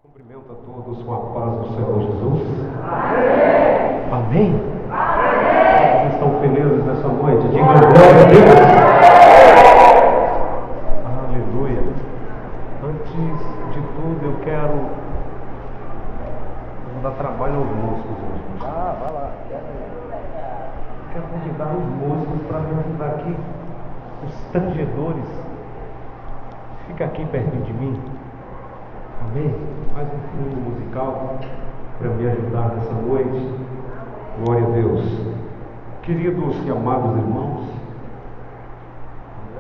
Cumprimento a todos com a paz do Senhor Jesus. Amém. Amém. Amém. Vocês estão felizes nessa noite? Digam glória a Deus. Aleluia. Antes de tudo, eu quero dar trabalho aos músicos hoje. Vai lá. Quero convidar os músicos para me ajudar aqui. Os tangedores. Fica aqui perto de mim. Amém? Mais um fundo musical para me ajudar nessa noite. Glória a Deus. Queridos e amados irmãos,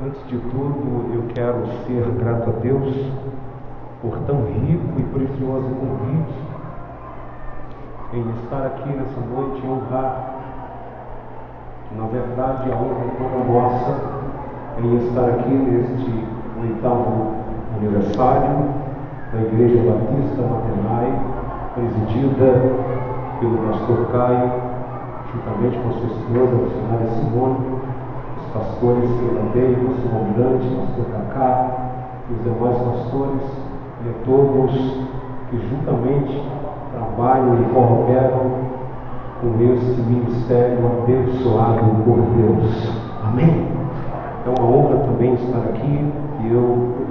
antes de tudo eu quero ser grato a Deus por tão rico e precioso convite em estar aqui nessa noite e honrar. Na verdade, a honra é toda nossa em estar aqui neste 8º aniversário da Igreja Batista Matenai, presidida pelo pastor Caio, juntamente com a sua esposa, a missionária Simone, os pastores Fernandei, o pastor Almirante, o pastor Cacá, e os demais pastores, e a todos que juntamente trabalham e cooperam com este ministério abençoado por Deus. Amém? É uma honra também estar aqui, e eu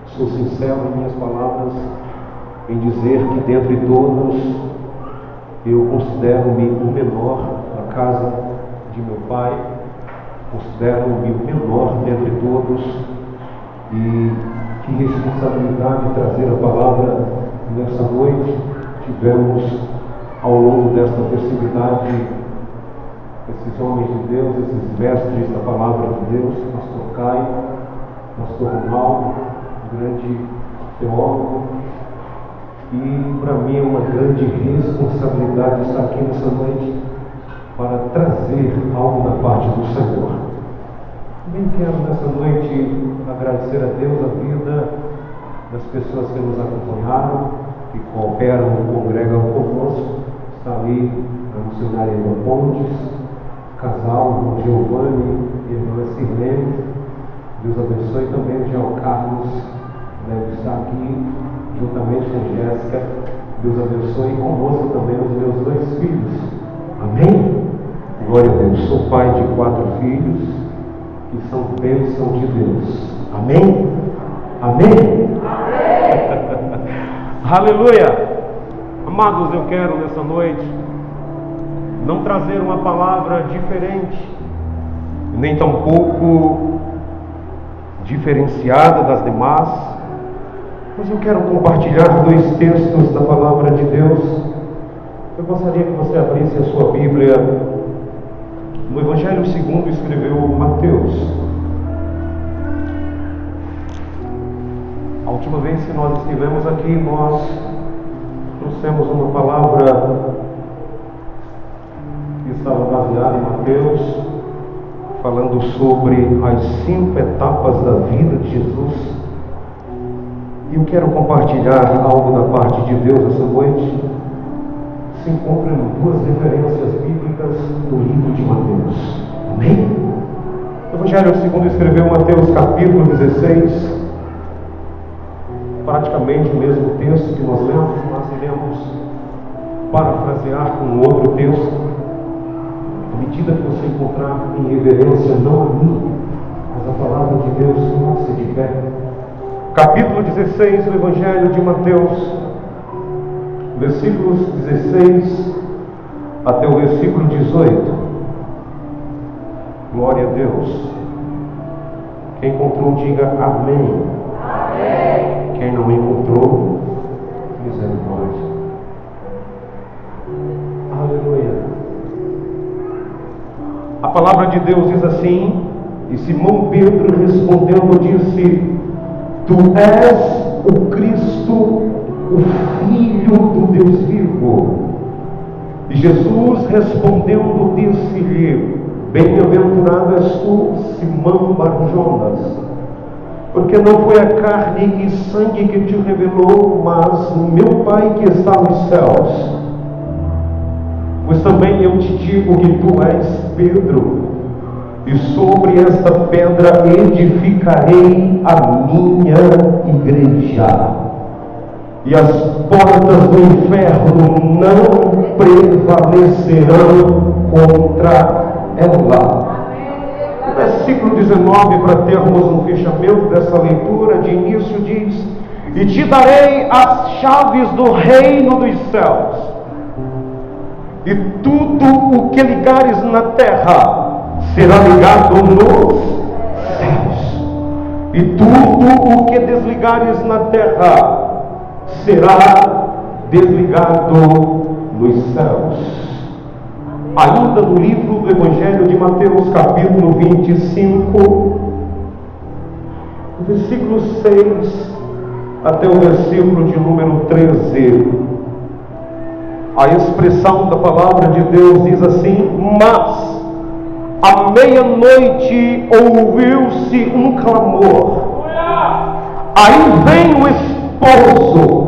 sou sincero em minhas palavras em dizer que dentre todos eu considero-me o menor na casa de meu pai, considero-me o menor dentre todos, e que responsabilidade de trazer a palavra nessa noite. Tivemos ao longo desta festividade esses homens de Deus, esses mestres da palavra de Deus, pastor Caio, pastor Ronaldo, grande teólogo, e para mim é uma grande responsabilidade estar aqui nessa noite para trazer algo da parte do Senhor. Também quero nessa noite agradecer a Deus a vida das pessoas que nos acompanharam, que cooperam e congregam conosco. Está ali a missionária Eva Pontes, casal, irmão Giovanni e irmã Sirlene. Deus abençoe também o João Carlos, deve estar aqui juntamente com Jéssica. Deus abençoe e conosco também os meus 2 filhos. Amém? Glória a Deus. Sou pai de 4 filhos que são bênção de Deus. Amém? Amém? Amém. Aleluia! Amados, eu quero nessa noite não trazer uma palavra diferente, nem tampouco diferenciada das demais, mas eu quero compartilhar 2 textos da palavra de Deus. Eu gostaria que você abrisse a sua Bíblia no Evangelho segundo escreveu Mateus. A última vez que nós estivemos aqui, nós trouxemos uma palavra que estava baseada em Mateus, falando sobre as 5 etapas da vida de Jesus. E eu quero compartilhar algo da parte de Deus essa noite. Se encontram 2 referências bíblicas no livro de Mateus. Amém? O Evangelho segundo escreveu Mateus capítulo 16. Praticamente o mesmo texto que nós lemos, nós iremos parafrasear com outro texto. À medida que você encontrar em reverência, não a mim, mas a palavra de Deus, nossa, de pé. Capítulo 16 do Evangelho de Mateus, versículos 16 até o versículo 18. Glória a Deus. Quem encontrou, diga amém. Amém. Quem não encontrou, misericórdia. Aleluia. A palavra de Deus diz assim: e Simão Pedro respondendo disse: Tu és o Cristo, o Filho do Deus vivo. E Jesus respondendo disse-lhe: Bem-aventurado és tu, Simão Barjonas, porque não foi a carne e sangue que te revelou, mas meu Pai que está nos céus. Pois também eu te digo que tu és Pedro, e sobre esta pedra edificarei a minha igreja, e as portas do inferno não prevalecerão contra ela. O versículo 19, para termos um fechamento dessa leitura de início, diz: e te darei as chaves do reino dos céus, e tudo o que ligares na terra será ligado nos céus, e tudo o que desligares na terra será desligado nos céus. Ainda no livro do Evangelho de Mateus, capítulo 25, versículo 6 até o versículo de número 13, a expressão da palavra de Deus diz assim: mas à meia-noite ouviu-se um clamor, aí vem o esposo,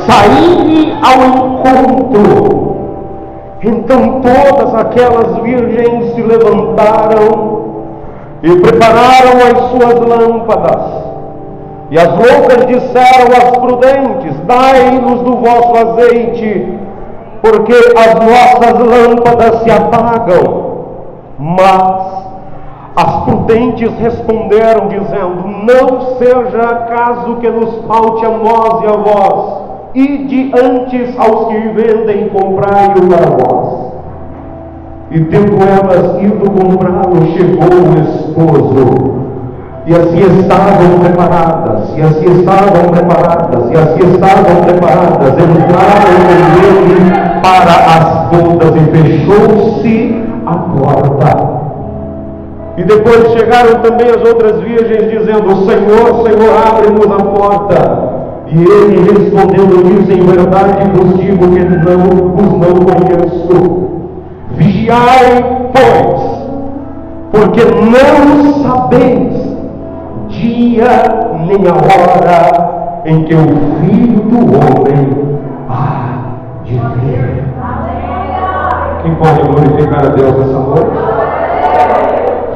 saí ao encontro. Então todas aquelas virgens se levantaram e prepararam as suas lâmpadas. E as loucas disseram às prudentes: dai-nos do vosso azeite, porque as nossas lâmpadas se apagam. Mas as prudentes responderam, dizendo: não seja caso que nos falte a nós e a vós, ide antes aos que vendem, comprai-o para vós. E tendo elas ido comprá-lo, chegou o esposo, e assim estavam preparadas, e assim estavam preparadas, e assim estavam preparadas. Entraram com ele para as bodas, e fechou-se a porta. E depois chegaram também as outras virgens, dizendo: Senhor, Senhor, abre-nos a porta. E ele respondendo diz: em verdade vos digo que não conheço. Vigiai, pois, porque não sabeis dia nem a hora em que o Filho do Homem há de vir. Quem pode glorificar a Deus nessa noite?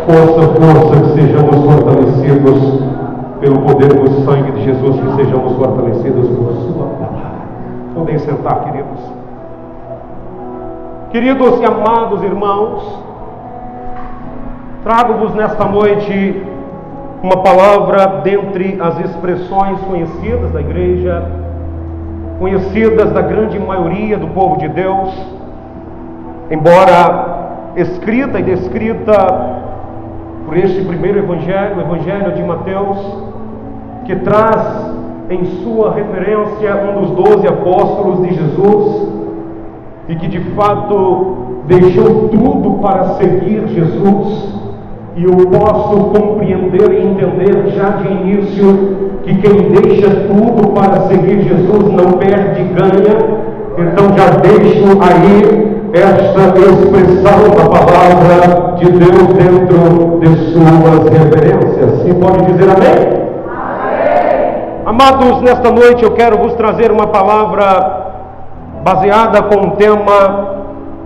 Força, força, que sejamos fortalecidos pelo poder do sangue de Jesus, que sejamos fortalecidos por sua palavra. Podem sentar, queridos. Queridos e amados irmãos, trago-vos nesta noite uma palavra dentre as expressões conhecidas da igreja, conhecidas da grande maioria do povo de Deus, embora escrita e descrita por este primeiro evangelho, o Evangelho de Mateus, que traz em sua referência um dos 12 apóstolos de Jesus, e que de fato deixou tudo para seguir Jesus. E eu posso compreender e entender já de início que quem deixa tudo para seguir Jesus não perde, ganha. Então já deixo aí esta expressão da palavra de Deus dentro de suas referências. E pode dizer amém? Amém. Amados, nesta noite eu quero vos trazer uma palavra baseada com o tema: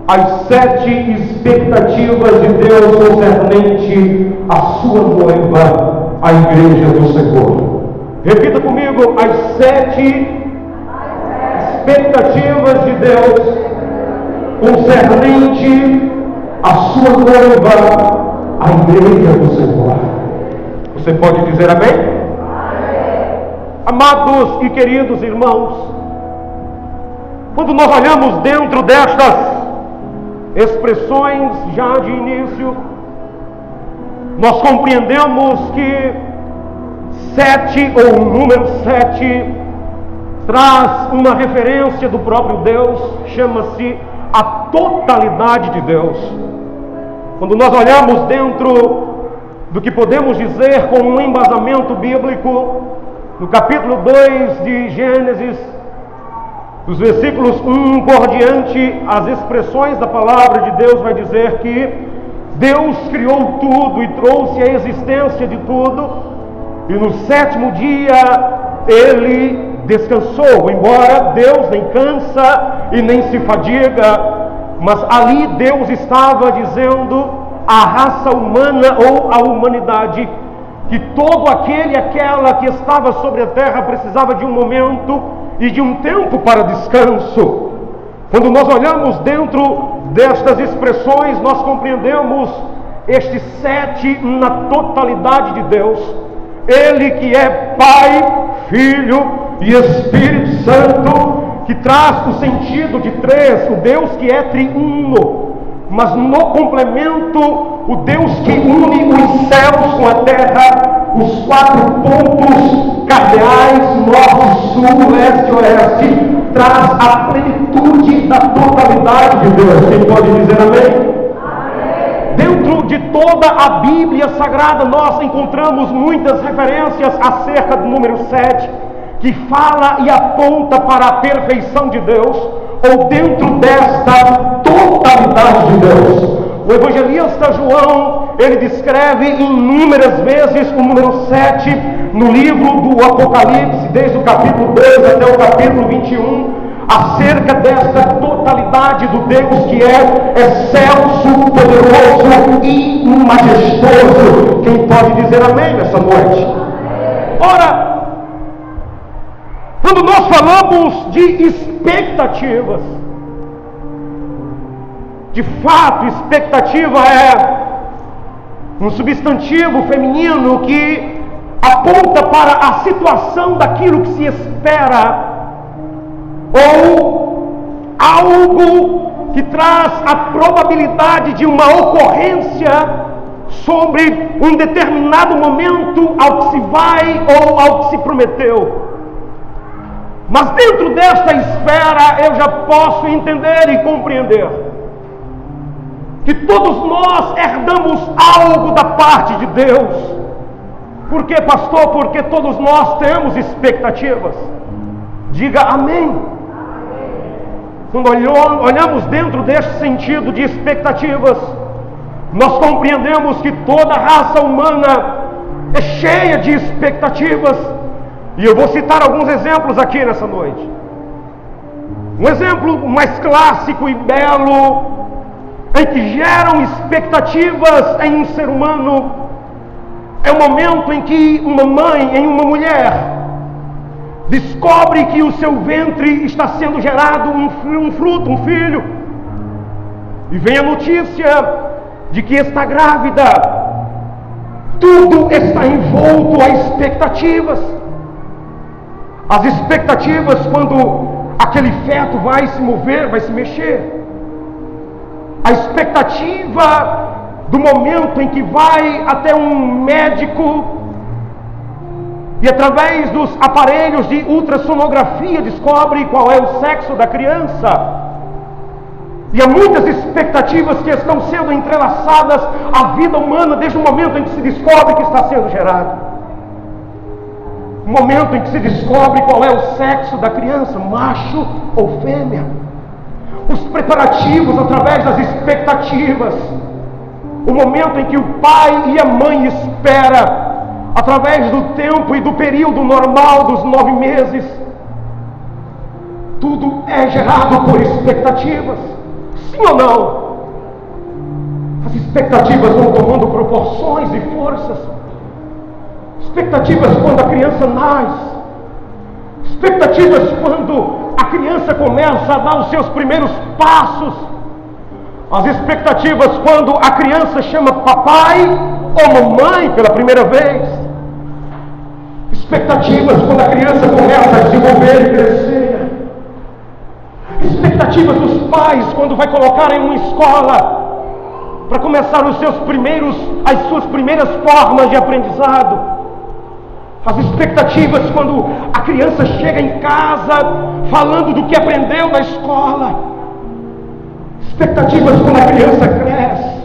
as 7 expectativas de Deus concernente à sua noiva, a igreja do Senhor. Repita comigo: as 7 expectativas de Deus concernente à sua noiva, a igreja do Senhor. Você pode dizer amém? Amém. Amados e queridos irmãos, quando nós olhamos dentro destas expressões já de início, nós compreendemos que 7, ou o número 7, traz uma referência do próprio Deus, chama-se a totalidade de Deus. Quando nós olhamos dentro do que podemos dizer com um embasamento bíblico, no capítulo 2 de Gênesis, dos versículos 1 por diante, as expressões da palavra de Deus vai dizer que Deus criou tudo e trouxe a existência de tudo, e no 7º dia Ele descansou. Embora Deus nem cansa e nem se fadiga, mas ali Deus estava dizendo à raça humana ou à humanidade que todo aquele e aquela que estava sobre a terra precisava de um momento e de um tempo para descanso. Quando nós olhamos dentro destas expressões, nós compreendemos estes 7 na totalidade de Deus. Ele que é Pai, Filho e Espírito Santo, que traz o sentido de 3, o Deus que é triuno, mas no complemento, o Deus que une os céus com a terra, os 4 pontos cardeais, norte, sul, leste e oeste, traz a plenitude da totalidade de Deus. Quem pode dizer amém? Dentro de toda a Bíblia Sagrada, nós encontramos muitas referências acerca do número 7, que fala e aponta para a perfeição de Deus, ou dentro desta totalidade de Deus. O evangelista João, ele descreve inúmeras vezes o número 7 no livro do Apocalipse, desde o capítulo 2 até o capítulo 21, acerca desta totalidade do Deus que é excelso, poderoso e majestoso. Quem pode dizer amém nessa noite? Ora, quando nós falamos de expectativas, de fato, expectativa é um substantivo feminino que aponta para a situação daquilo que se espera, ou algo que traz a probabilidade de uma ocorrência sobre um determinado momento ao que se vai ou ao que se prometeu. Mas dentro desta espera eu já posso entender e compreender que todos nós herdamos algo da parte de Deus. Por quê, pastor? Porque todos nós temos expectativas. Diga amém. Quando olhamos dentro deste sentido de expectativas, nós compreendemos que toda a raça humana é cheia de expectativas. E eu vou citar alguns exemplos aqui nessa noite. Um exemplo mais clássico e belo, em que geram expectativas em um ser humano, é o momento em que uma mãe, em uma mulher, descobre que o seu ventre está sendo gerado um fruto, um filho, e vem a notícia de que está grávida. Tudo está envolto a expectativas. As expectativas quando aquele feto vai se mover, vai se mexer. A expectativa do momento em que vai até um médico e através dos aparelhos de ultrassonografia descobre qual é o sexo da criança. E há muitas expectativas que estão sendo entrelaçadas à vida humana desde o momento em que se descobre que está sendo gerado. O momento em que se descobre qual é o sexo da criança, macho ou fêmea. Os preparativos através das expectativas. O momento em que o pai e a mãe espera, através do tempo e do período normal dos 9 meses. Tudo é gerado por expectativas. Sim ou não? As expectativas vão tomando proporções e forças. Expectativas quando a criança nasce. Expectativas quando a criança começa a dar os seus primeiros passos. As expectativas quando a criança chama papai ou mamãe pela primeira vez. Expectativas quando a criança começa a desenvolver e crescer. Expectativas dos pais quando vai colocar em uma escola para começar as suas primeiras formas de aprendizado. As expectativas quando a criança chega em casa falando do que aprendeu na escola. Expectativas quando a criança cresce,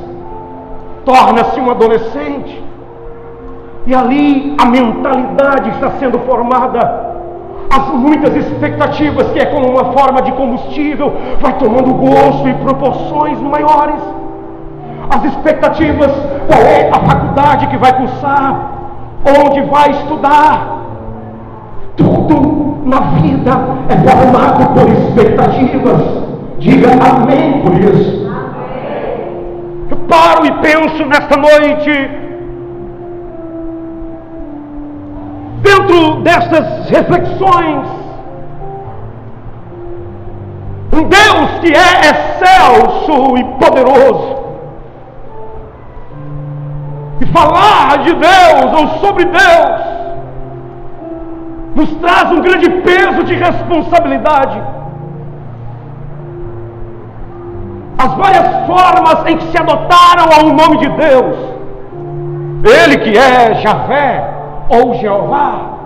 torna-se um adolescente. E ali a mentalidade está sendo formada. As muitas expectativas, que é como uma forma de combustível, vai tomando gosto e proporções maiores. As expectativas, qual é a faculdade que vai cursar, onde vai estudar. Tudo na vida é formado por expectativas. Diga amém por isso. Amém. Eu paro e penso nesta noite dentro destas reflexões, um Deus que é excelso e poderoso, e falar de Deus ou sobre Deus nos traz um grande peso de responsabilidade. As várias formas em que se adotaram ao nome de Deus, Ele que é Javé ou Jeová,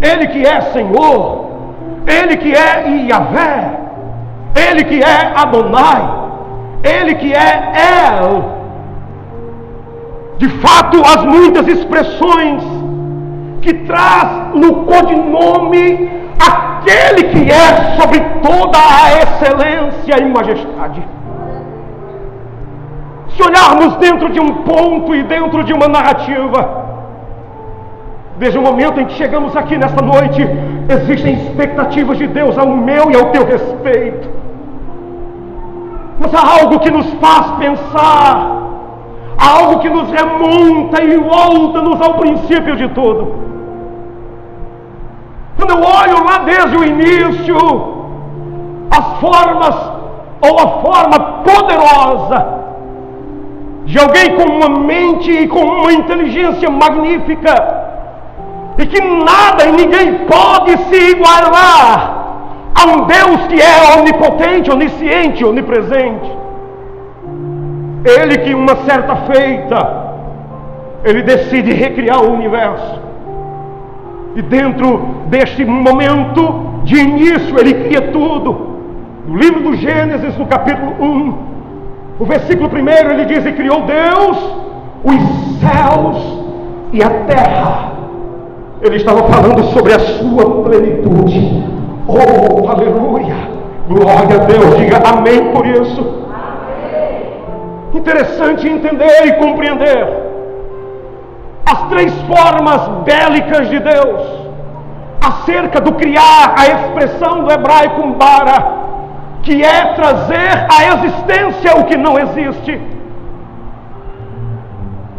Ele que é Senhor, Ele que é Iavé, Ele que é Adonai, Ele que é El. De fato, as muitas expressões que traz no codinome aquele que é sobre toda a excelência e majestade. Se olharmos dentro de um ponto e dentro de uma narrativa, desde o momento em que chegamos aqui nesta noite, existem expectativas de Deus ao meu e ao teu respeito. Mas há algo que nos faz pensar, há algo que nos remonta e volta-nos ao princípio de tudo. Quando eu olho lá desde o início, as formas ou a forma poderosa de alguém com uma mente e com uma inteligência magnífica, e que nada e ninguém pode se igualar a um Deus que é onipotente, onisciente, onipresente. Ele que uma certa feita, Ele decide recriar o universo, e dentro deste momento de início Ele cria tudo. No livro do Gênesis, no capítulo 1, o versículo 1, ele diz: e criou Deus os céus e a terra. Ele estava falando sobre a sua plenitude. Oh, aleluia, glória a Deus, diga amém por isso. Amém. Interessante entender e compreender as três formas bélicas de Deus acerca do criar, a expressão do hebraico bara, que é trazer à existência o que não existe,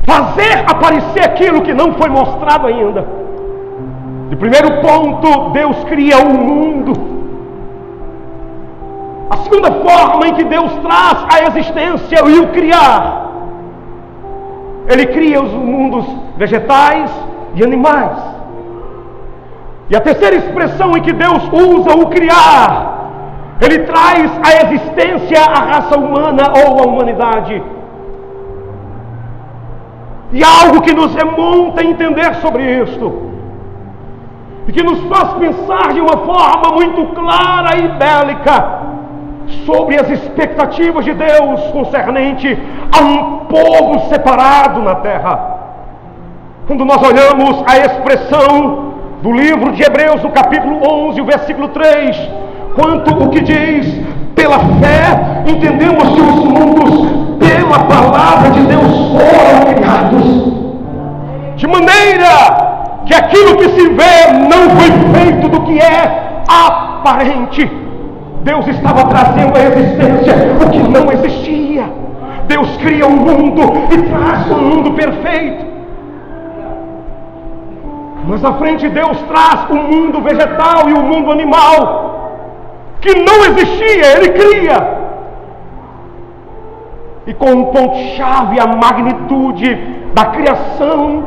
fazer aparecer aquilo que não foi mostrado ainda. De primeiro ponto, Deus cria o mundo. A segunda forma em que Deus traz à existência e o criar, Ele cria os mundos vegetais e animais. E a terceira expressão em que Deus usa o criar, Ele traz à existência a raça humana ou a humanidade. E há algo que nos remonta a entender sobre isto, e que nos faz pensar de uma forma muito clara e bélica sobre as expectativas de Deus concernente a um povo separado na terra. Quando nós olhamos a expressão do livro de Hebreus, no capítulo 11, o versículo 3, quanto o que diz: pela fé entendemos que os mundos pela palavra de Deus foram criados, de maneira que aquilo que se vê não foi feito do que é aparente. Deus estava trazendo à existência o que não existia. Deus cria um mundo e traz um mundo perfeito. Mas à frente Deus traz o mundo vegetal e o mundo animal, que não existia, Ele cria. E com um ponto-chave, a magnitude da criação,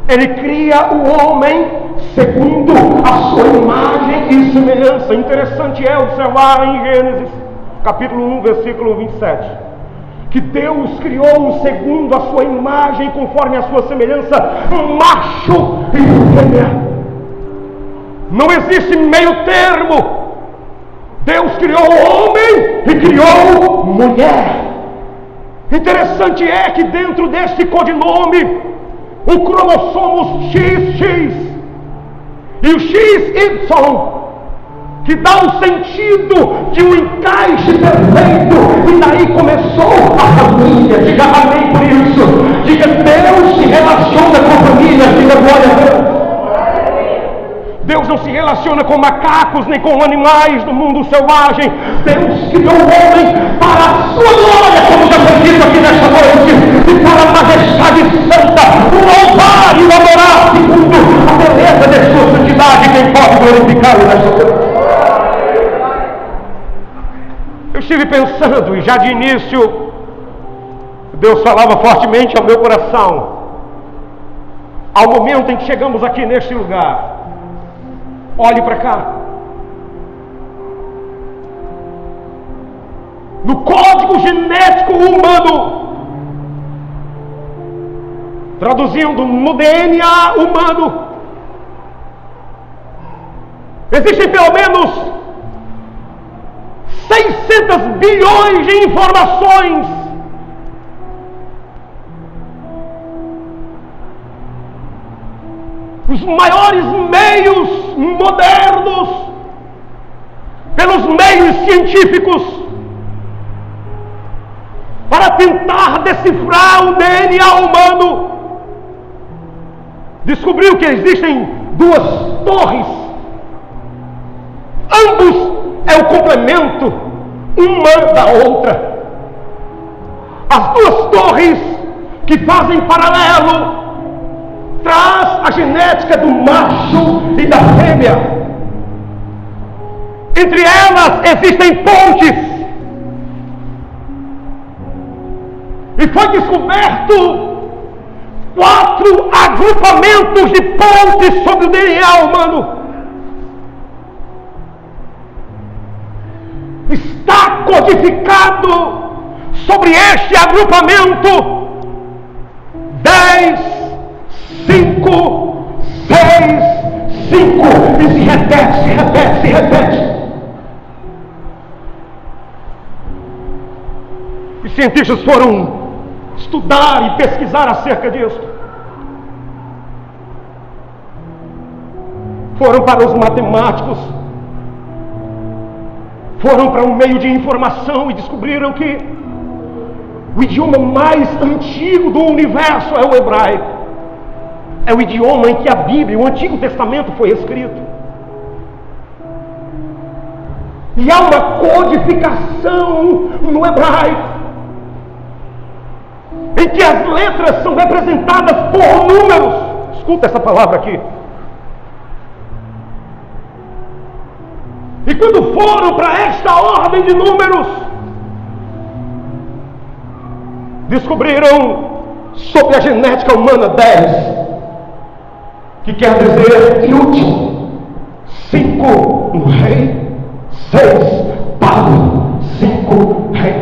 Ele cria o homem segundo a sua imagem e semelhança. Interessante é observar em Gênesis, capítulo 1, versículo 27, que Deus criou segundo a sua imagem, conforme a sua semelhança, macho e fêmea. Não existe meio termo. Deus criou homem e criou mulher. Interessante é que dentro deste codinome, o cromossomo XX e o XY, que dá o sentido de um encaixe perfeito, e daí começou a família. Diga amém por isso. Diga: Deus se relaciona com a família. Diga glória a Deus. Deus não se relaciona com macacos nem com animais do mundo selvagem. Deus criou o homem para a sua glória, como já foi dito aqui nesta noite, e para a majestade santa, o louvar e o adorar segundo a beleza de sua necessidade, quem pode glorificá-lo nesta noite? Eu estive pensando, e já de início, Deus falava fortemente ao meu coração, ao momento em que chegamos aqui neste lugar. Olhe para cá. No código genético humano, traduzindo no DNA humano, existem pelo menos 600 bilhões de informações os maiores meios modernos, pelos meios científicos, para tentar decifrar o DNA humano, descobriu que existem duas torres. Ambos é o complemento uma da outra. As duas torres que fazem paralelo traz a genética do macho e da fêmea. Entre elas existem pontes. E foi descoberto 4 agrupamentos de pontes sobre o DNA humano. Está codificado sobre este agrupamento 10, 5, 6, 5, e se repete, se repete, se repete. Os cientistas foram estudar e pesquisar acerca disso. Foram para os matemáticos, foram para um meio de informação e descobriram que o idioma mais antigo do universo é o hebraico. É o idioma em que a Bíblia, o Antigo Testamento, foi escrito. E há uma codificação no hebraico, em que as letras são representadas por números. Escuta essa palavra aqui. E quando foram para esta ordem de números, descobriram sobre a genética humana 10, que quer dizer inútil. 5, um rei. 6, Paulo. 5, rei.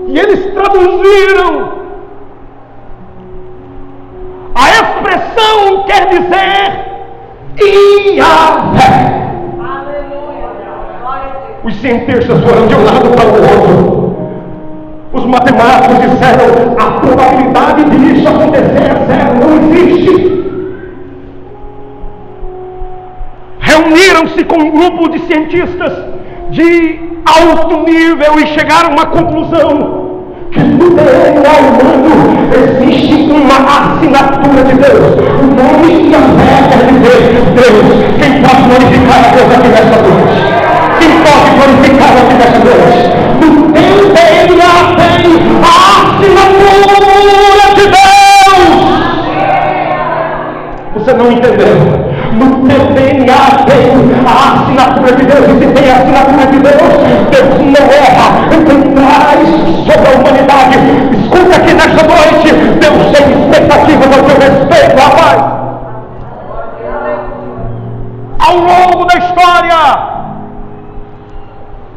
E eles traduziram. A expressão quer dizer Iavé. Os cientistas foram de um lado para o outro. Os matemáticos disseram: a probabilidade de isso acontecer é zero, não existe. Reuniram-se com um grupo de cientistas de alto nível e chegaram a uma conclusão: que no DNA humano existe uma assinatura de Deus. O nome Iavé quer dizer Deus. Quem pode glorificar a Deus aqui nesta noite? Quem pode glorificar aqui nesta noite? No teu DNA tem a assinatura de Deus. Você não entendeu? No teu DNA tem a assinatura de Deus. E se tem a assinatura de Deus, Deus não erra. Ele traz sobre a humanidade. Escuta aqui nesta noite, Deus tem expectativas ao teu respeito, rapaz. Ao longo da história,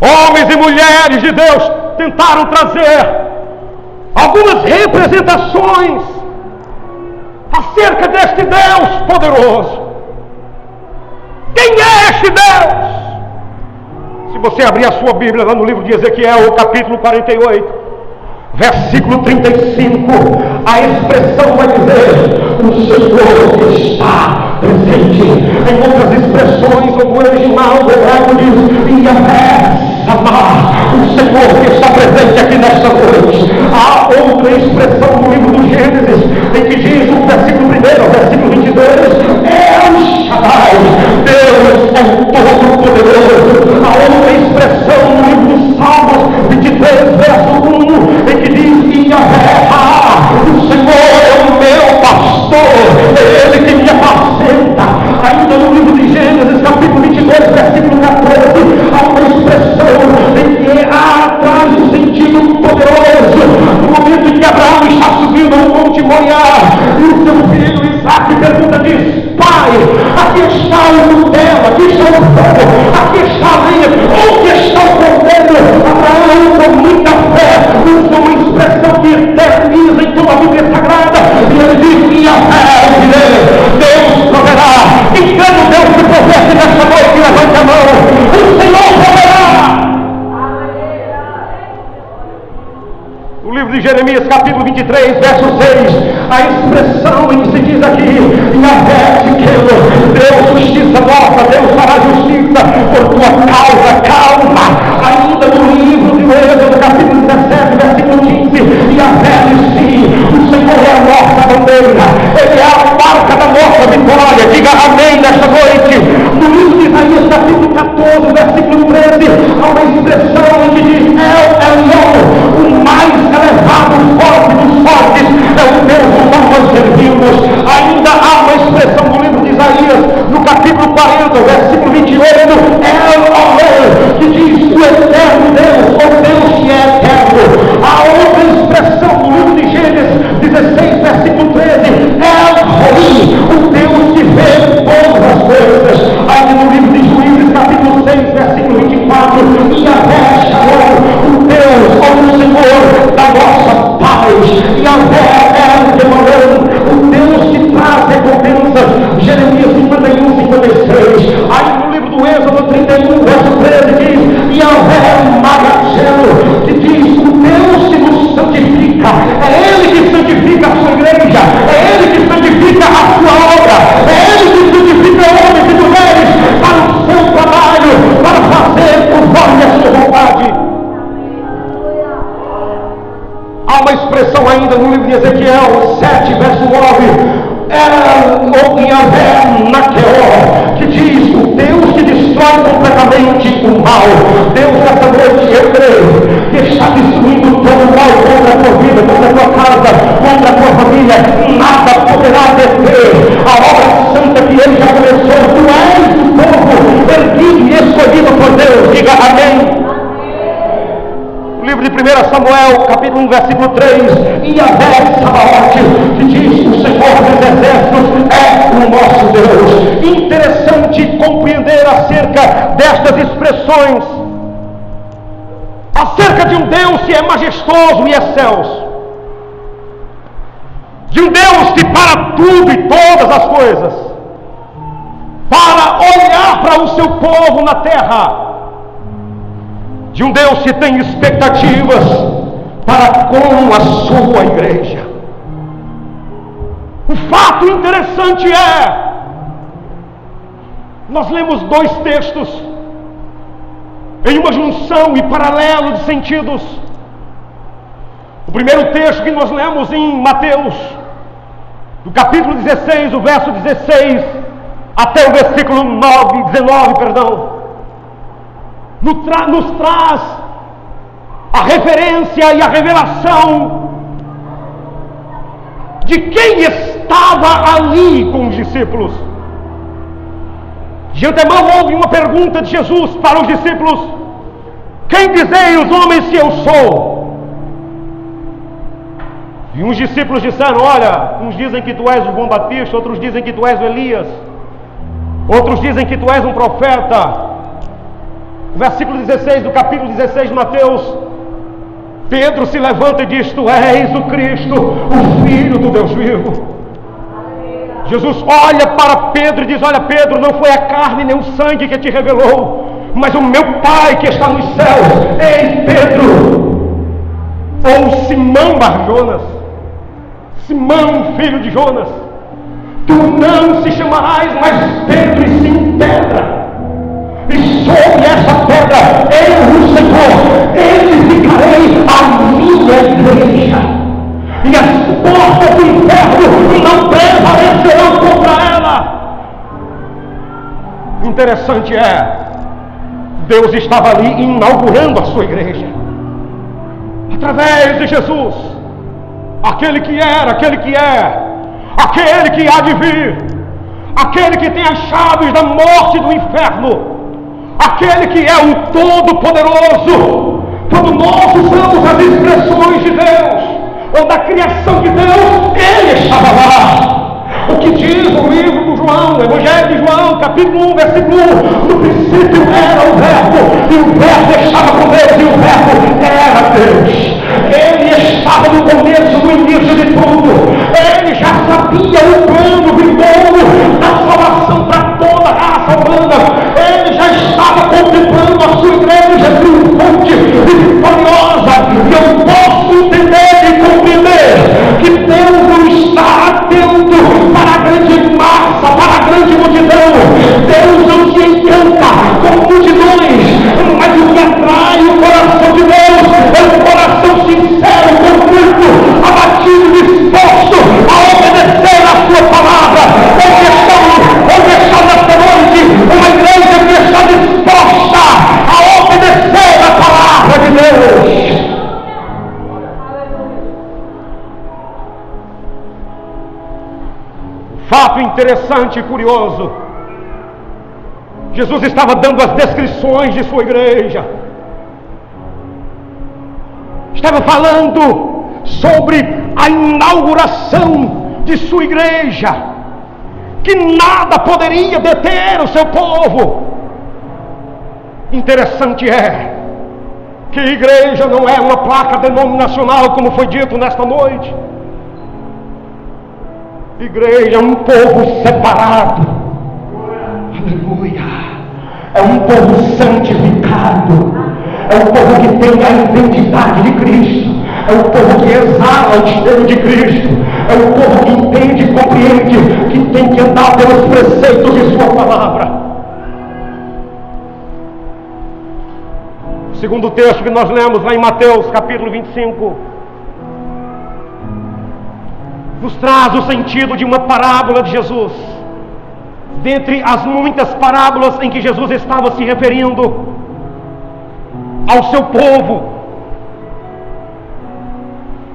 homens e mulheres de Deus tentaram trazer algumas representações acerca deste Deus poderoso. Quem é este Deus? Se você abrir a sua Bíblia lá no livro de Ezequiel, capítulo 48, versículo 35, a expressão vai dizer: o Senhor está presente. Em outras expressões, como o original do hebraico diz, Iavé Samar, o Senhor que está presente aqui nesta noite. Há outra expressão no livro do Gênesis, em que diz, no versículo 1 ao versículo 22, El Shaddai, Deus é o Todo-Poderoso. Há outra expressão no livro dos Salmos 23, verso 1, em que diz, Iavé, o Senhor é o meu pastor, o cutelo, aqui está o fogo, aqui está a linha, onde está o cordeiro? Abraão, com muita fé, usa uma expressão que eterniza em toda a Bíblia Sagrada, e ele diz: minha fé é de Deus proverá. Engano Deus que promete nesta noite, levante a mão, o Senhor proverá. O livro de Jeremias, capítulo 23, verso 6, a expressão em que se diz aqui: Yahvé Tzitkenu, Deus justiça nossa, Deus fará justiça por tua causa, calma. Ainda no livro de Êxodo, capítulo 17, versículo 15, Yahvé diz: o Senhor é a nossa bandeira, Ele é a marca da nossa vitória. Diga amém nesta noite. No livro de Isaías, capítulo 14, versículo 13, há uma expressão em que diz: o mais elevado, forte dos fortes, é o Deus do qual nós servimos. Ainda há uma expressão no livro de Isaías, no capítulo 40, versículo 28, que diz: o eterno Deus, o Deus que é eterno. Há outra expressão no livro de Gênesis 16, versículo 13, o Deus que vê todas as coisas. Ainda no livro de Juízes, capítulo 6, versículo 24, Yahvé Shalom, o Deus, o Senhor da nossa paz. Yahvé o Deus que traz recompensa. Jeremias 51, 56. Aí no livro do Êxodo 31, verso 13 diz: Yahvé Magacelo, que diz: o Deus que nos santifica. É Ele que santifica a sua igreja, é Ele que santifica a sua obra, é Ele que santifica homens e mulheres para o seu trabalho, para fazer conforme a sua vontade. Há uma expressão ainda no livro de Ezequiel 7, verso 9, que diz: o Deus que destrói completamente o mal. Deus, nessa noite, eu creio que está destruindo todo o mal contra a tua vida, contra a tua casa, contra a tua família. Nada poderá deter a obra santa que Ele já começou. Tu és o povo erguido e escolhido por Deus. Diga amém. Livro de 1 Samuel, capítulo 1, versículo 3, Yahvé Sabaote, que diz: o Senhor dos exércitos é o nosso Deus. Interessante compreender acerca destas expressões, acerca de um Deus que é majestoso e excelso, de um Deus que para tudo e todas as coisas, para olhar para o seu povo na terra, de um Deus que tem expectativas para com a sua igreja. O fato interessante é, nós lemos dois textos em uma junção e paralelo de sentidos. O primeiro texto que nós lemos em Mateus, do capítulo 16, o verso 16 até o versículo 19, nos traz a referência e a revelação de quem estava ali com os discípulos. De antemão houve uma pergunta de Jesus para os discípulos: quem dizem os homens que eu sou? E uns discípulos disseram: olha, uns dizem que tu és o João Batista, outros dizem que tu és o Elias, outros dizem que tu és um profeta. O versículo 16 do capítulo 16 de Mateus, Pedro se levanta e diz: tu és o Cristo, o Filho do Deus vivo. Jesus olha para Pedro e diz: olha, Pedro, não foi a carne nem o sangue que te revelou, mas o meu Pai que está nos céus. Ei, Pedro, ou Simão Bar-Jonas, Simão, filho de Jonas, tu não se chamarás mais Pedro, e sim pedra. E sobre essa pedra, eu, o Senhor, edificarei a minha igreja, e as portas do inferno não prevalecerão contra ela. O interessante é, Deus estava ali inaugurando a sua igreja, através de Jesus, aquele que era, aquele que é, aquele que há de vir, aquele que tem as chaves da morte e do inferno, aquele que é o Todo-Poderoso. Quando nós usamos as expressões de Deus, ou da criação de Deus, Ele estava lá. O que diz o livro do João, o Evangelho de João, capítulo 1, versículo 1. No princípio era o Verbo, e o Verbo estava com Deus, e o Verbo era Deus. Ele estava no começo, no início de tudo. Ele já sabia o plano vindouro da salvação para toda a raça humana. Ele já estava contemplando a sua igreja triunfante e vitoriosa. E eu posso entender e compreender que Deus não está atento para a grande massa, para a grande multidão. Deus não se encanta com multidões, mas o que atrai o coração de Deus é um coração sincero, contrito, abatido, disposto a obedecer a sua palavra. Onde está nesta noite uma igreja que está disposta a obedecer a palavra de Deus. Fato interessante e curioso, Jesus estava dando as descrições de sua igreja, estava falando sobre a inauguração de sua igreja, que nada poderia deter o seu povo. Interessante é que a igreja não é uma placa denominacional, como foi dito nesta noite. Igreja é um povo separado, aleluia, é um povo santificado, é um povo que tem a identidade de Cristo, é um povo que exala o cheiro de Cristo, é um povo que entende e compreende que tem que andar pelos preceitos de sua palavra. Segundo o texto que nós lemos lá em Mateus capítulo 25, nos traz o sentido de uma parábola de Jesus. Dentre as muitas parábolas em que Jesus estava se referindo ao seu povo,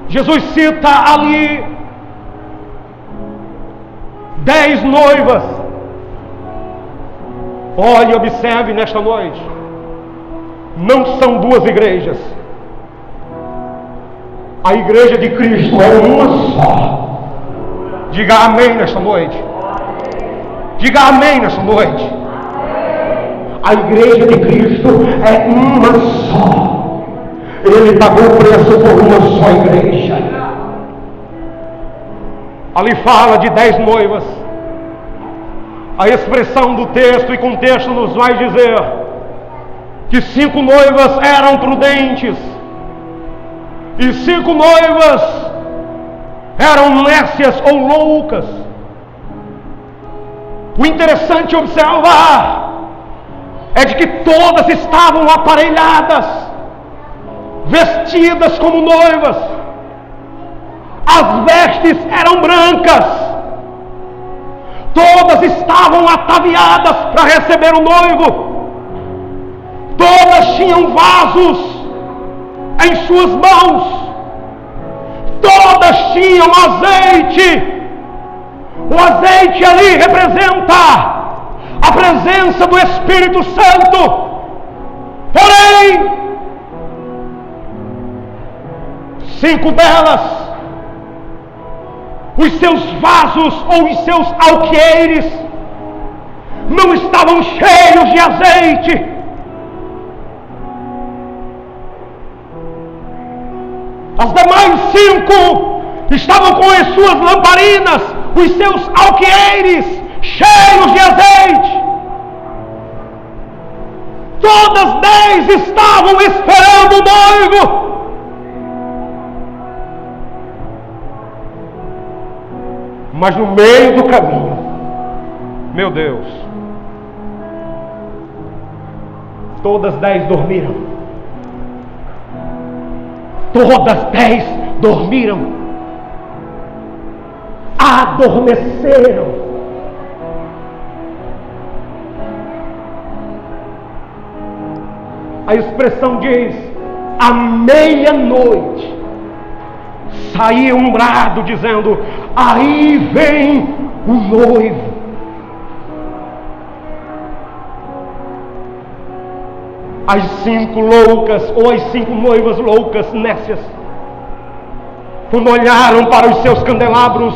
Jesus cita ali 10 noivas. Olhe e observe nesta noite, não são duas igrejas. A igreja de Cristo é uma só. Diga amém nesta noite. Diga amém nesta noite. A igreja de Cristo é uma só. Ele pagou o preço por uma só igreja. Ali fala de 10 noivas. A expressão do texto e contexto nos vai dizer que 5 noivas eram prudentes e 5 noivas eram nécias ou loucas. O interessante observar é de que todas estavam aparelhadas, vestidas como noivas. As vestes eram brancas, todas estavam ataviadas para receber o noivo, todas tinham vasos em suas mãos, todas tinham azeite. O azeite ali representa a presença do Espírito Santo. Porém, 5 delas, os seus vasos ou os seus alqueires não estavam cheios de azeite. As demais 5 estavam com as suas lamparinas, os seus alqueires cheios de azeite. Todas 10 estavam esperando o noivo. Mas no meio do caminho, meu Deus, todas 10 dormiram. Todas 10 dormiram. Adormeceram. A expressão diz: à meia-noite saía um brado dizendo: aí vem o noivo. As 5 loucas, ou as 5 noivas loucas, nécias, quando olharam para os seus candelabros,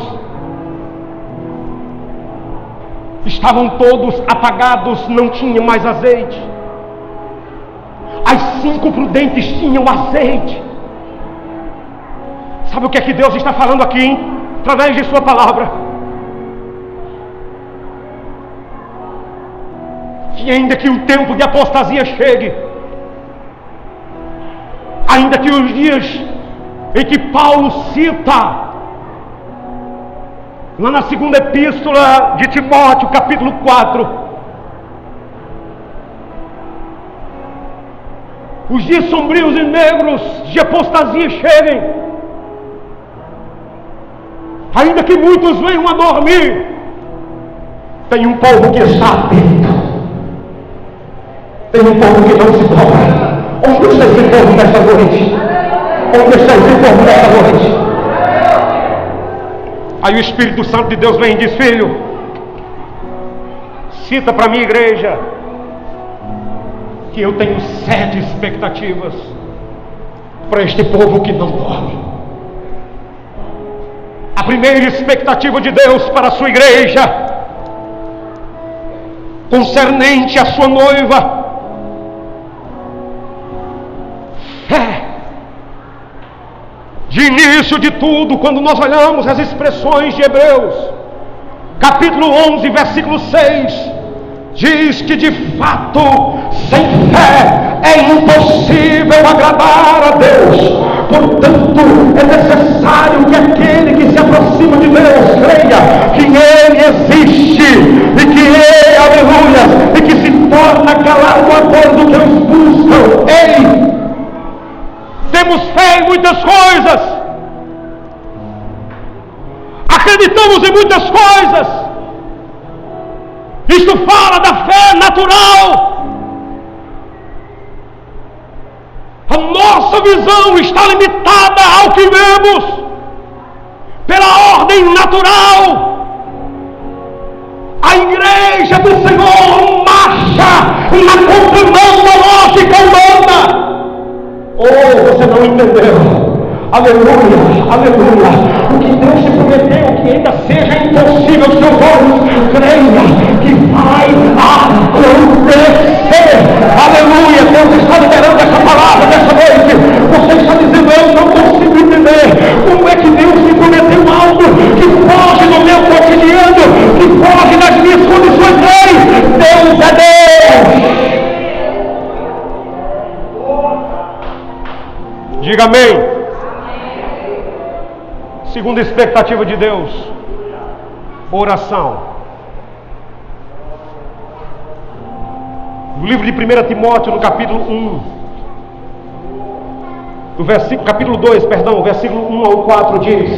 estavam todos apagados, não tinha mais azeite. As 5 prudentes tinham azeite. Sabe o que é que Deus está falando aqui, hein? Através de sua palavra? Que ainda que o tempo de apostasia chegue, ainda que os dias em que Paulo cita lá na segunda epístola de Timóteo, capítulo 4, os dias sombrios e negros de apostasia cheguem, ainda que muitos venham a dormir, tem um povo que está atento, tem um povo que não se dobra. Onde está esse povo nesta noite? Onde está esse povo nesta noite? Aí o Espírito Santo de Deus vem e diz: filho, cita para a minha igreja que eu tenho 7 expectativas para este povo que não dorme. A primeira expectativa de Deus para a sua igreja, concernente à sua noiva, fé. De início de tudo, quando nós olhamos as expressões de Hebreus, capítulo 11, versículo 6, diz que de fato, sem fé é impossível agradar a Deus. Portanto, é necessário que aquele que se aproxima de Deus creia que Ele existe e que Ele, aleluia, e que se torna galardoador do que os buscam. Ei! Temos fé em muitas coisas, acreditamos em muitas coisas. Isto fala da fé natural. A nossa visão está limitada ao que vemos pela ordem natural. A igreja do Senhor marcha na contramão da lógica humana. Oh, você não entendeu? Aleluia, aleluia. O que Deus te prometeu, que ainda seja impossível aos seus olhos, creia que vai acontecer. Aleluia. Deus está liberando essa palavra nessa noite. Você está dizendo: eu não consigo entender. Como é que Deus me prometeu algo que foge do meu cotidiano, que foge das minhas condições? Ei, Deus é Deus. Diga amém. Segunda expectativa de Deus, oração. No livro de 1 Timóteo, no capítulo 1, capítulo 2, versículo 1 ao 4 diz: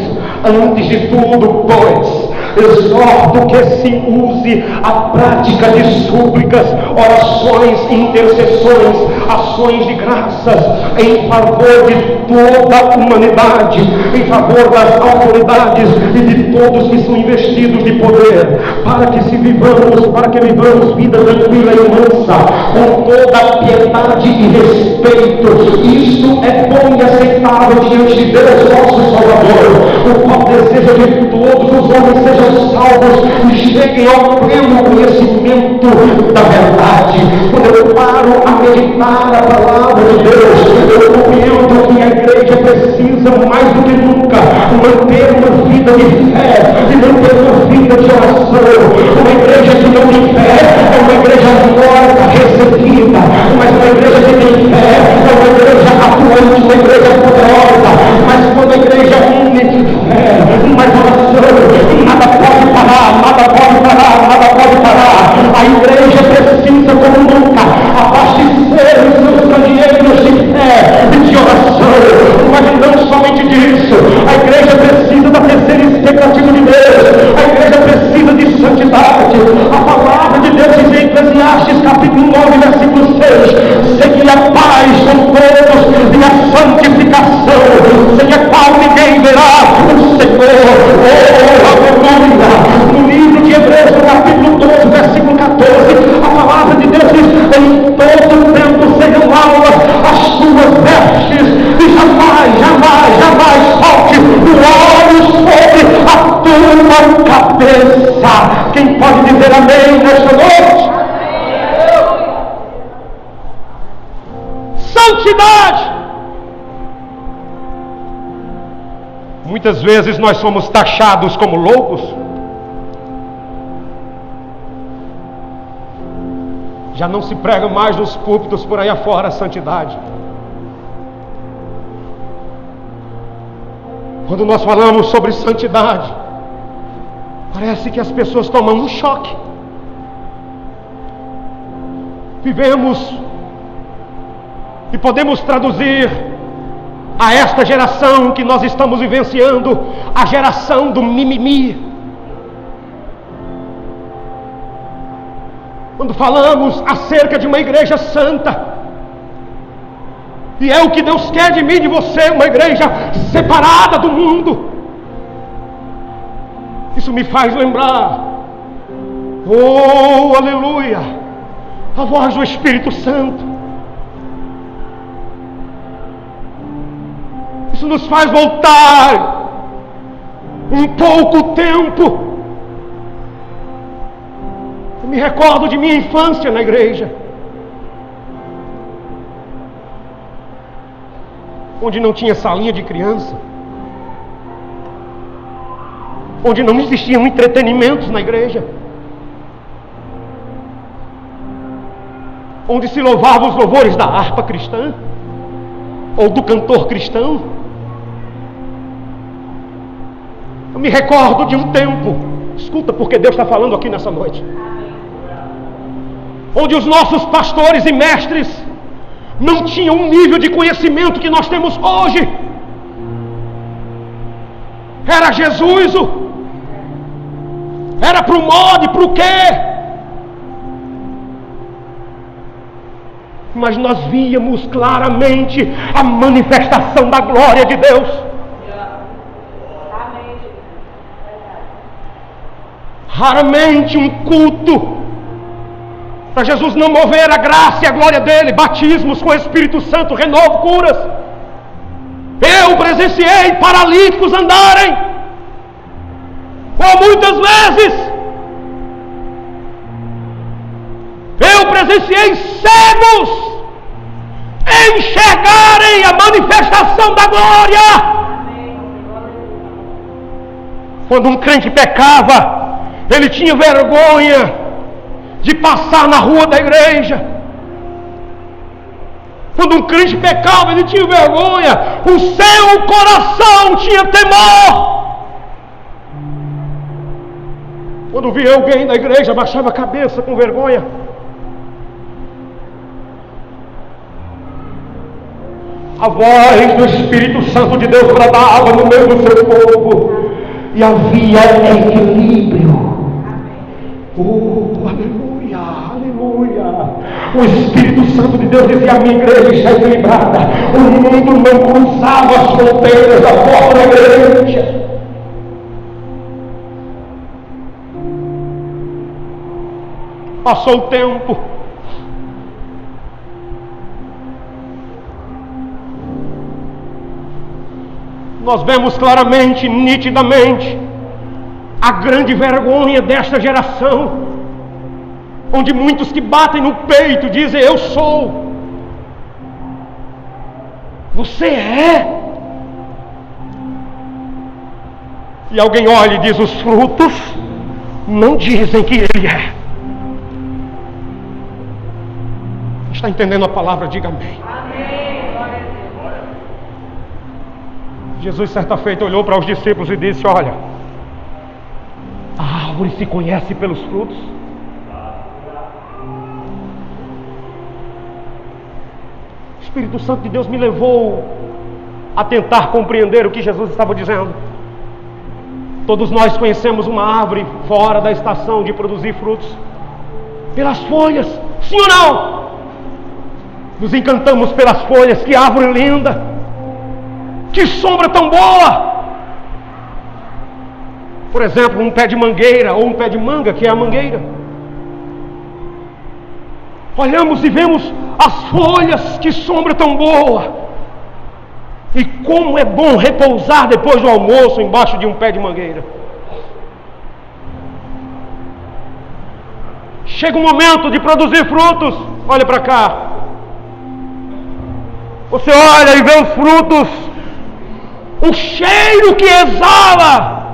antes de tudo, pois, exorto que se use a prática de súplicas, orações, intercessões, ações de graças em favor de toda a humanidade, em favor das autoridades e de todos que são investidos de poder, para que vivamos vida tranquila e mansa, com toda a piedade e respeito. Isto é bom e aceitável diante de Deus, nosso Salvador, o qual deseja que todos os homens sejam salvos e cheguem ao pleno conhecimento da verdade. Quando eu paro a meditar a palavra de Deus, eu compreendo que a igreja precisa mais do que nunca manter uma vida de fé e manter uma vida de oração. Uma igreja que não tem fé é uma igreja morta, recebida, mas uma igreja que tem fé é uma igreja atuante, uma igreja poderosa. Mas quando a igreja une fé, mais oração, nada pode parar, nada pode parar, nada pode parar. A igreja precisa, como nunca, abastecer os seus candeeiros de fé e de oração. Mas não somente disso, a igreja precisa da terceira expectativa de Deus. A igreja precisa de santidade. A palavra de Deus diz em Eclesiastes capítulo 9, versículo 6: segui a paz com todos e a santificação, sem a qual ninguém verá o Senhor. Oh, aleluia! No livro de Hebreus, no capítulo 12, versículo 14, a palavra de Deus diz: em todo tempo sejam aulas as tuas vestes, e jamais, jamais, jamais falte o óleo sobre a tua cabeça. Quem pode dizer amém? santidade. Muitas vezes nós somos taxados como loucos. Já não se prega mais nos púlpitos por aí afora a santidade. Quando nós falamos sobre santidade, parece que as pessoas tomam um choque. Vivemos e podemos traduzir a esta geração que nós estamos vivenciando, a geração do mimimi. Quando falamos acerca de uma igreja santa, e é o que Deus quer de mim e de você, uma igreja separada do mundo, isso me faz lembrar, oh aleluia, a voz do Espírito Santo. Isso nos faz voltar um pouco o tempo. Eu me recordo de minha infância na igreja, onde não tinha salinha de criança, onde não existiam entretenimentos na igreja, onde se louvavam os louvores da harpa cristã, ou do cantor cristão. Eu me recordo de um tempo, escuta porque Deus está falando aqui nessa noite, onde os nossos pastores e mestres não tinham um nível de conhecimento que nós temos hoje. Era Jesus, era para o modo, para o quê? Mas nós víamos claramente a manifestação da glória de Deus. Raramente um culto para Jesus não mover a graça e a glória dele, batismos com o Espírito Santo, renovo, curas. Eu presenciei paralíticos andarem, ou muitas vezes eu presenciei cegos enxergarem a manifestação da glória. Quando um crente pecava, ele tinha vergonha de passar na rua da igreja. Quando um crente pecava, ele tinha vergonha, o seu coração tinha temor. Quando via alguém na igreja, baixava a cabeça com vergonha. A voz do Espírito Santo de Deus bradava no meio do seu povo, e havia equilíbrio. Oh, aleluia, aleluia. O Espírito Santo de Deus dizia: a minha igreja está equilibrada. O mundo não cruzava as fronteiras da porta da igreja. Passou o tempo. Nós vemos claramente, nitidamente, a grande vergonha desta geração, onde muitos que batem no peito dizem: eu sou. Você é. E alguém olha e diz: os frutos não dizem que ele é. Está entendendo a palavra? Diga amém. Jesus, certa feita, olhou para os discípulos e disse: olha, a árvore se conhece pelos frutos. O Espírito Santo de Deus me levou a tentar compreender o que Jesus estava dizendo. Todos nós conhecemos uma árvore fora da estação de produzir frutos pelas folhas, sim ou não? Nos encantamos pelas folhas. Que árvore linda, que sombra tão boa. Por exemplo, um pé de mangueira ou um pé de manga, que é a mangueira. Olhamos e vemos as folhas, que sombra tão boa. E como é bom repousar depois do almoço embaixo de um pé de mangueira. Chega um momento de produzir frutos. Olha para cá. Você olha e vê os frutos, o cheiro que exala,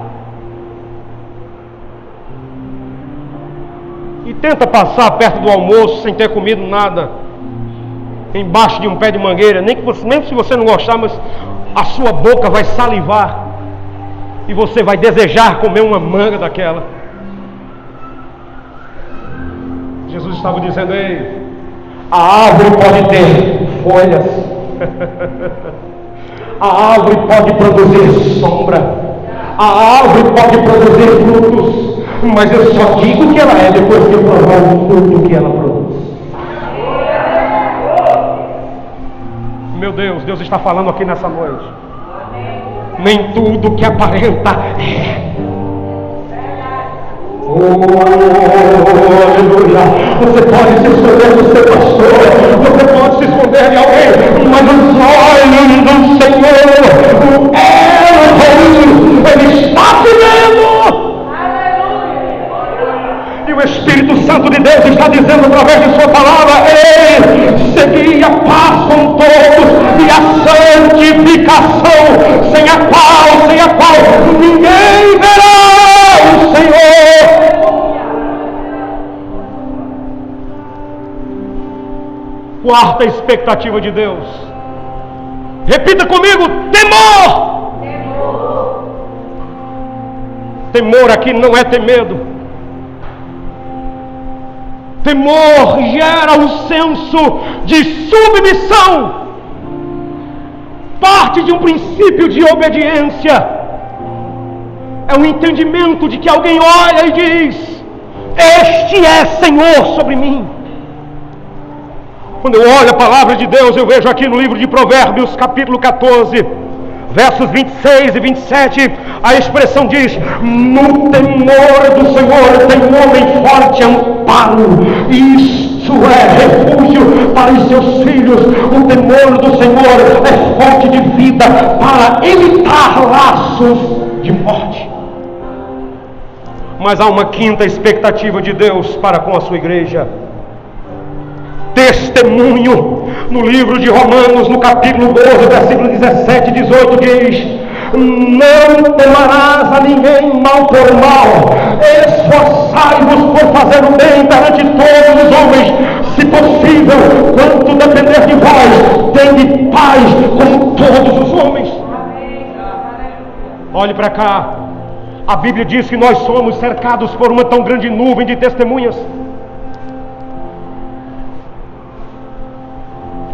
e tenta passar perto do almoço sem ter comido nada, embaixo de um pé de mangueira, mesmo se você não gostar, mas a sua boca vai salivar e você vai desejar comer uma manga daquela. Jesus estava dizendo: ei, a árvore pode ter folhas, a árvore pode produzir sombra, a árvore pode produzir frutos, mas eu só digo que ela é depois que eu provar o fruto que ela produz. Meu Deus, Deus está falando aqui nessa noite. Nem tudo que aparenta é. Oh, aleluia. Você pode se esconder do seu pastor, você pode se esconder de alguém, mas os olhos do Senhor, o Elohim, Ele está te vendo. E o Espírito Santo de Deus está dizendo através de sua palavra: ei, segui a paz com todos e a santificação, sem a qual ninguém verá o Senhor. Quarta expectativa de Deus. Repita comigo: temor. Temor aqui não é ter medo. Temor gera um senso de submissão, parte de um princípio de obediência. É um entendimento de que alguém olha e diz: este é Senhor sobre mim. Quando eu olho a palavra de Deus, eu vejo aqui no livro de Provérbios, capítulo 14, versos 26 e 27, a expressão diz: no temor do Senhor tem um homem forte amparo, isto é refúgio para os seus filhos. O temor do Senhor é fonte de vida para evitar laços de morte. Mas há uma quinta expectativa de Deus para com a sua igreja: testemunho. No livro de Romanos, no capítulo 12, versículo 17 e 18 diz: não tomarás a ninguém mal por mal, esforçai-vos por fazer o bem perante todos os homens, se possível, quanto depender de vós, tende paz com todos os homens. Olhe para cá, a Bíblia diz que nós somos cercados por uma tão grande nuvem de testemunhas.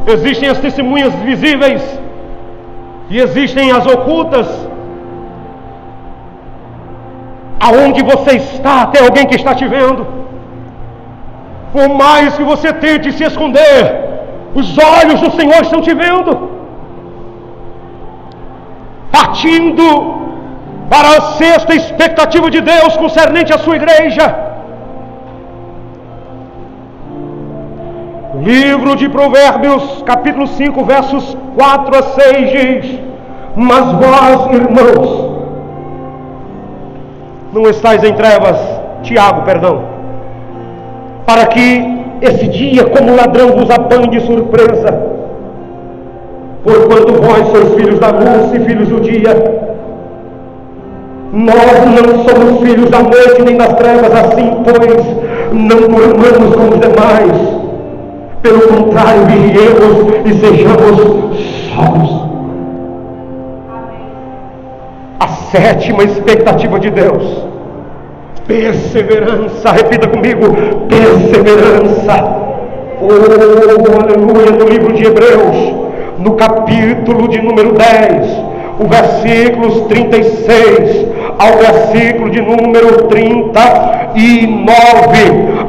Existem as testemunhas visíveis e existem as ocultas. Aonde você está, tem alguém que está te vendo. Por mais que você tente se esconder, os olhos do Senhor estão te vendo. Partindo para a sexta expectativa de Deus concernente à sua igreja. Livro de Provérbios, capítulo 5, versos 4 a 6 diz: mas vós, irmãos, não estáis em trevas, Tiago, perdão, para que esse dia como ladrão vos apanhe de surpresa. Porquanto vós sois filhos da luz e filhos do dia. Nós não somos filhos da noite nem das trevas, assim pois não durmamos como os demais. Pelo contrário, vigiemos e sejamos sóbrios. A sétima expectativa de Deus: perseverança. Repita comigo: perseverança. Oh, aleluia. No livro de Hebreus, no capítulo de número 10, o versículos 36 ao versículo de número 39,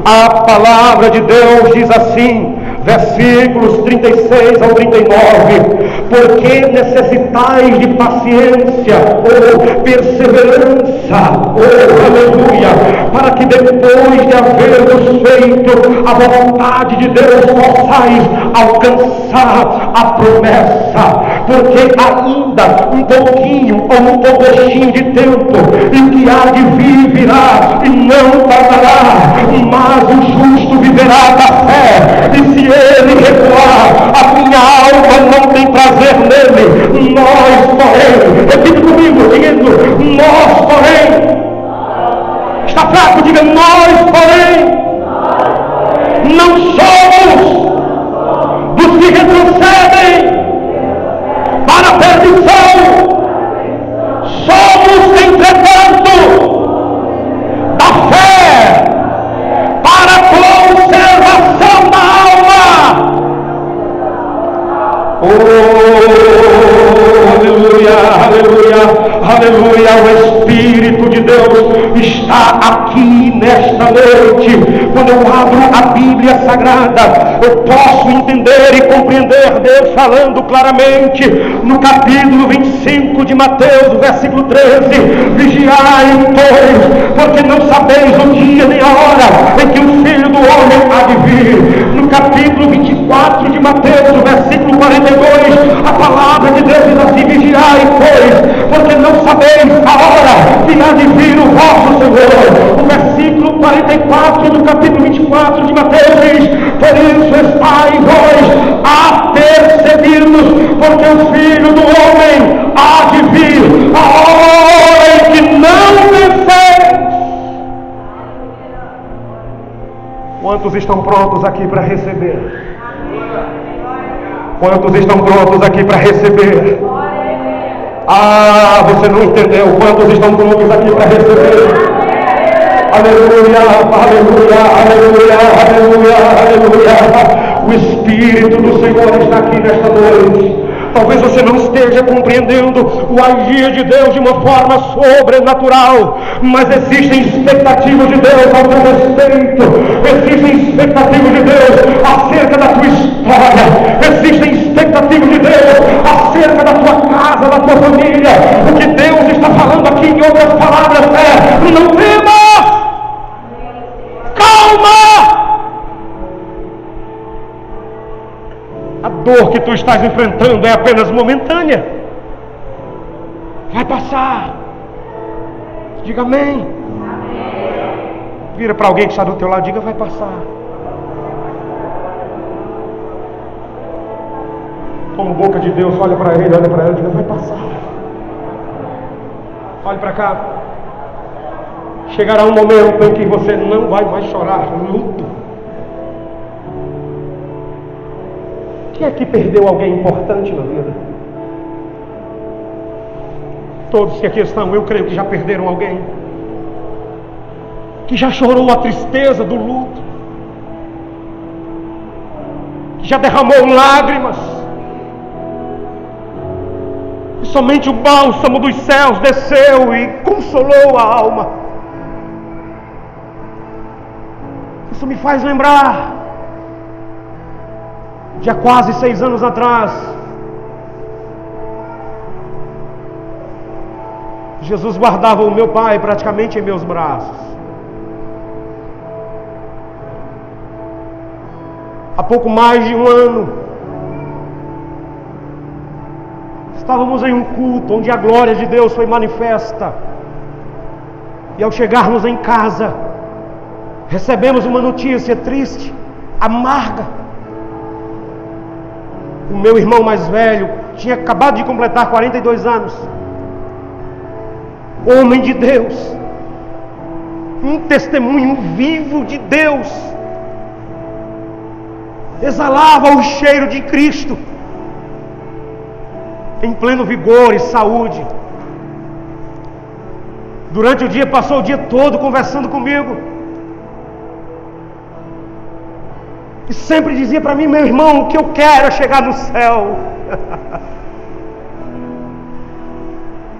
a palavra de Deus diz assim, versículos 36 ao 39: porque necessitais de paciência ou perseverança, oh aleluia, para que depois de havermos feito a vontade de Deus possais alcançar a promessa. Porque ainda um pouquinho ou um pouquinho de tempo, e o que há de vir virá e não tardará, mas o justo viverá da fé. E se ele recuar, a minha alma não tem Não somos dos que retrocedem para a perdição. Somos, entretanto, da fé para a conservação da alma. Oh, aleluia, aleluia, aleluia. O Espírito de Deus está aqui nesta noite. Quando eu abro a Bíblia Sagrada, eu posso entender e compreender Deus falando claramente no capítulo 25 de Mateus, versículo 13: vigiai, pois, porque não sabeis o dia nem a hora em que o Filho do Homem há de vir. No capítulo 24 de Mateus, versículo 42, a palavra de Deus diz assim: vigiai, pois, porque não sabeis a hora que há de vir o vosso Senhor. O versículo 44 do capítulo 24 de Mateus diz: por isso estai vós apercebidos, porque o Filho do Homem há de vir a hora em que não penseis. Quantos estão prontos aqui para receber? Quantos estão prontos aqui para receber? Ah, você não entendeu. Quantos estão prontos aqui para receber? Aleluia, aleluia, aleluia, aleluia, aleluia. O Espírito do Senhor está aqui nesta noite. Talvez você não esteja compreendendo o agir de Deus de uma forma sobrenatural, mas existem expectativas de Deus ao teu respeito, existem expectativas de Deus acerca da tua história, existem expectativas de Deus acerca da tua casa, da tua família. O que Deus está falando aqui, em outras palavras, é: não temas, calma. A dor que tu estás enfrentando é apenas momentânea. Vai passar. Diga amém. Vira para alguém que está do teu lado, diga: vai passar. Como boca de Deus, olha para ele, olha para ela, diga: vai passar. Olhe para cá. Chegará um momento em que você não vai mais chorar luto. Quem é que perdeu alguém importante na vida? Todos que aqui estão, eu creio que já perderam alguém, que já chorou a tristeza do luto, que já derramou lágrimas, e somente o bálsamo dos céus desceu e consolou a alma. Isso me faz lembrar de há quase 6 anos atrás, Jesus guardava o meu pai praticamente em meus braços. Há pouco mais de um ano, estávamos em um culto onde a glória de Deus foi manifesta, e ao chegarmos em casa, recebemos uma notícia triste, amarga. O meu irmão mais velho tinha acabado de completar 42 anos. Homem de Deus, um testemunho vivo de Deus, exalava o cheiro de Cristo, em pleno vigor e saúde. Durante o dia, passou o dia todo conversando comigo, e sempre dizia para mim: meu irmão, o que eu quero é chegar no céu.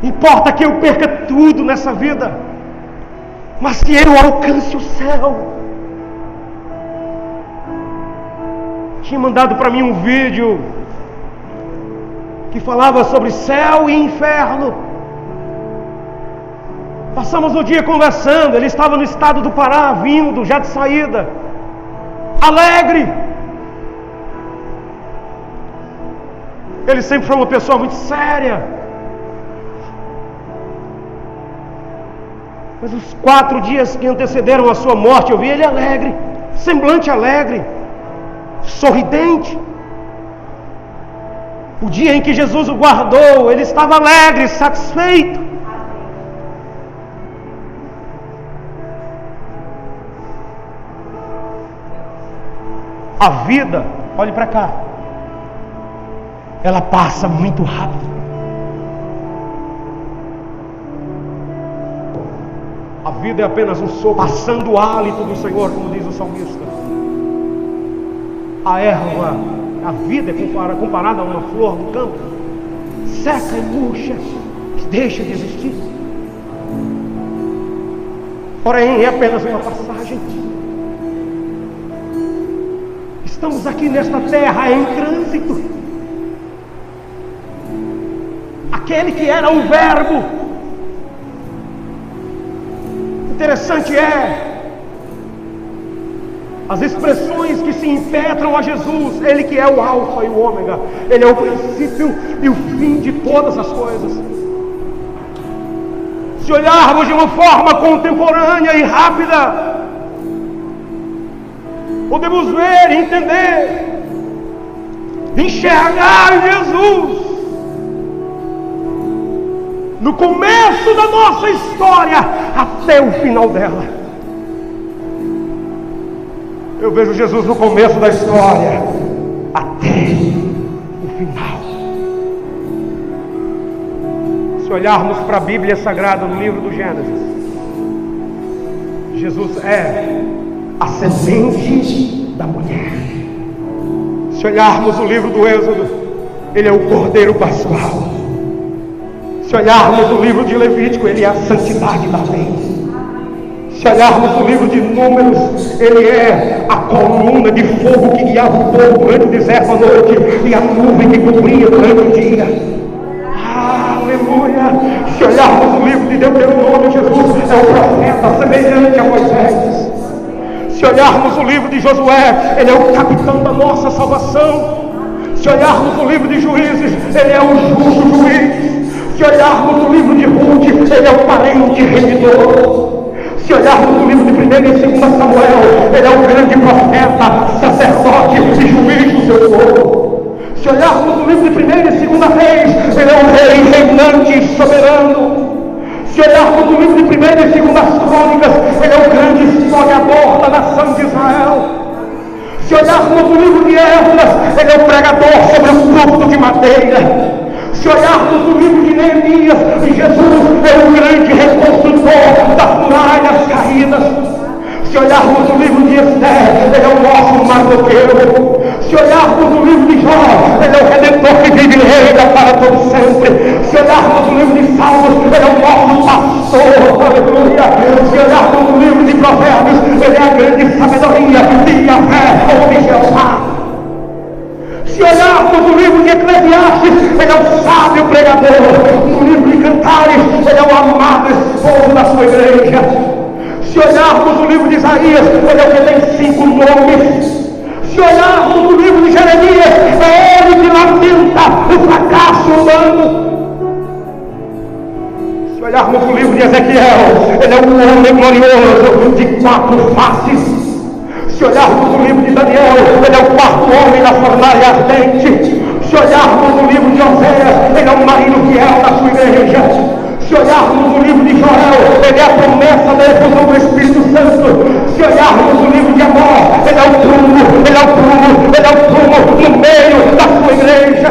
Importa que eu perca tudo nessa vida, mas que eu alcance o céu. Tinha mandado para mim um vídeo que falava sobre céu e inferno. Passamos o dia conversando. Ele estava no estado do Pará, vindo já de saída, alegre. Ele sempre foi uma pessoa muito séria, mas os 4 dias que antecederam a sua morte, eu vi ele alegre, semblante alegre, sorridente. O dia em que Jesus o guardou, ele estava alegre, satisfeito. A vida, olhe para cá, ela passa muito rápido. A vida é apenas um sopro, passando o hálito do Senhor, como diz o salmista. A erva, a vida é comparada a uma flor do campo, seca e murcha, que deixa de existir. Porém, é apenas uma passagem. Estamos aqui nesta terra em trânsito. Aquele que era o Verbo. Interessante as expressões que se impetram a Jesus. Ele que é o alfa e o ômega, ele é o princípio e o fim de todas as coisas. Se olharmos de uma forma contemporânea e rápida, podemos ver, entender, enxergar Jesus no começo da nossa história até o final dela. Eu vejo Jesus no começo da história até o final. Se olharmos para a Bíblia Sagrada no livro do Gênesis, Jesus é a semente da mulher. Se olharmos o livro do Êxodo, ele é o Cordeiro Pascual. Se olharmos o livro de Levítico, ele é a santidade da lei. Se olharmos o livro de Números, ele é a coluna de fogo que guiava o povo durante o deserto à noite e a nuvem que cobria durante o dia. Aleluia! Se olharmos o livro de Deuteronômio, Jesus é o profeta semelhante a Moisés. Se olharmos o livro de Josué, ele é o capitão da nossa salvação. Se olharmos o livro de Juízes, ele é o justo juiz. Se olharmos o livro de Ruth, ele é o parente remidor. Se olharmos o livro de 1 e 2 Samuel, ele é o grande profeta, sacerdote e juiz do seu povo. Se olharmos o livro de 1 e 2 Reis, ele é o rei reinante e soberano. Se olharmos o livro de 1 e 2 Crônicas, ele é o grande historiador da nação de Israel. Se olharmos o livro de Esdras, ele é o pregador sobre o fruto de madeira. Se olharmos o livro de Neemias, Jesus é o grande reconstrutor das muralhas caídas. Se olharmos o livro de Esther, ele é o nosso mardoqueiro. Se olharmos o livro de Jó, ele é o redentor que vive e reina para todo sempre. Se olharmos o livro de Salmos, ele é o nosso pastor, aleluia. Se olharmos o livro de Provérbios, ele é a grande sabedoria de Yahvé ou de Jeová. Se olharmos o livro de Eclesiastes, ele é o sábio pregador. No livro de Cantares, ele é o amado esposo da sua igreja. Se olharmos o livro de Isaías, ele é o que tem 5 nomes. Se olharmos o livro de Jeremias, é ele que lamenta o fracasso humano. Se olharmos o livro de Ezequiel, ele é um homem glorioso de 4 faces. Se olharmos o livro de Daniel, ele é o 4º homem da fornalha ardente. Se olharmos o livro de Oséias, ele é um marido fiel da sua igreja. Se olharmos o livro de Joel, ele é a promessa da efusão do Espírito Santo. Se olharmos o livro de Amós, ele é o prumo, ele é o prumo, ele é o prumo no meio da sua igreja.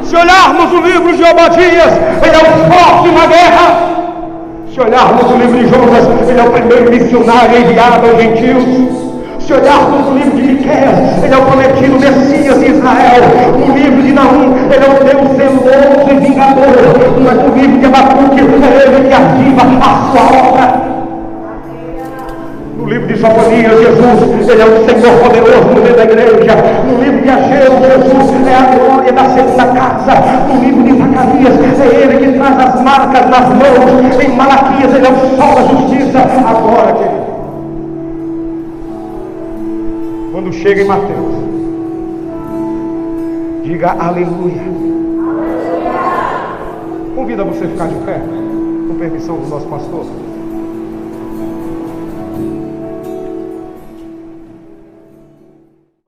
Se olharmos o livro de Obadias, ele é o forte na guerra. Se olharmos o livro de Jonas, ele é o primeiro missionário enviado aos gentios. Se olharmos o livro de Miqueias, ele é o prometido Messias de Israel. No livro de Naum, ele é o Deus zeloso e vingador. Mas no livro de Abacuque, é ele que ativa a sua obra. No livro de Sofonias, Jesus, ele é o Senhor poderoso no meio da igreja. No livro de Ageu, Jesus é a glória da segunda casa. No livro de Zacarias, é ele que traz as marcas nas mãos. Em Malaquias, ele é o sol da justiça. Agora, querido, quando chega em Mateus, diga aleluia. Convido a você a ficar de pé, com permissão do nosso pastor.